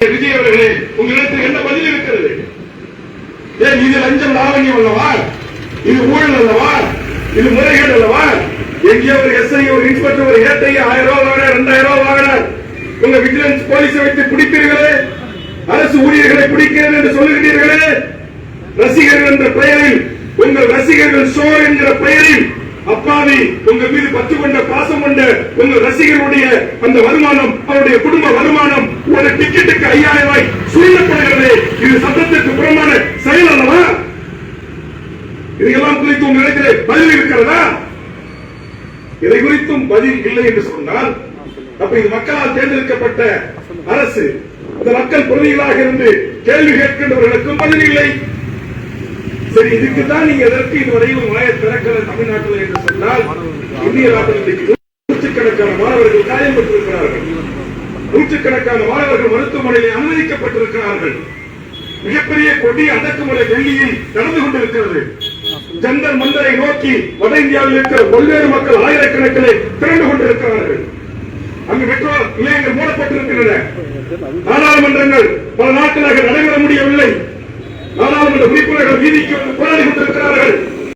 விஜய் அவர்களே, உங்களிடத்தில் என்ன பதில் இருக்கிறது? ஏன் இது லஞ்சம் லாவண்யம் அல்லவா? இது ஊழல் அல்லவா? இது முறைகேடு அல்லவா? எங்கே ஒரு எஸ்ஐ, ஒரு இன்ஸ்பெக்டர், ஒரு ஏட்டை 1000 ரூபாய் வாங்கினார், 2000 ரூபாய் வாங்கினார். உங்க விஜிலன்ஸ் போலீஸை வைத்து பிடிப்பீர்களே, அரசு ஊழியர்களை பிடிக்கிறேன் என்று சொல்லுகிறீர்களே, ரசிகர்கள் என்ற பெயரில், உங்கள் ரசிகர்கள் ஷோ என்கிற பெயரில் அப்பாவி உங்கள் மீது பற்று கொண்ட பாசம் கொண்ட உங்கள் ரசிகர்களுடைய அந்த வருமானம், அவருடைய குடும்ப வருமானம் ஒரு டிக்கெட்டுக்கு 5000 ரூபாய் சுருங்கப்படுகிறது. இது சட்டத்திற்கு புறமான செயல் அல்லவா? இதையெல்லாம் குறித்து உங்களிடத்தில் பதில் இருக்கிறதா? இதை குறித்தும் பதில் இல்லை என்று சொன்னால், அப்ப இது மக்களால் தேர்ந்தெடுக்கப்பட்ட அரசு, இந்த மக்கள் பிரதிகளாக இருந்து கேள்வி கேட்கின்றவர்களுக்கும் பதில் இல்லை. சரி, இதுக்குதான் நீங்க எதற்கு இதுவரையில் வாயை திறக்கல தமிழ்நாட்டில் என்று சொன்னால், இந்திய நாட்டில் நூற்றுக்கணக்கான மாணவர்கள் காயப்பட்டிருக்கிறார்கள், நூற்றுக்கணக்கான மாணவர்கள் மருத்துவமனையில் அனுமதிக்கப்பட்டிருக்கிறார்கள். மிகப்பெரிய கொடிய அடக்குமுறை டெல்லியில் நடந்து கொண்டிருக்கிறது. ஜந்தர் மந்தரை நோக்கி வட இந்தியாவில் இருக்கிற பல்வேறு மக்கள் ஆயிரக்கணக்கில் திரண்டு கொண்டிருக்கிறார்கள். அங்கு மெட்ரோ நிலையங்கள் மூடப்பட்டிருக்கின்றன. நாடாளுமன்றங்கள் பல நாட்களாக நடைபெற முடியவில்லை. நாடாளுமன்ற உறுப்பினர்கள் வீதிக்கு போராடி கொண்டிருக்கிறார்கள்.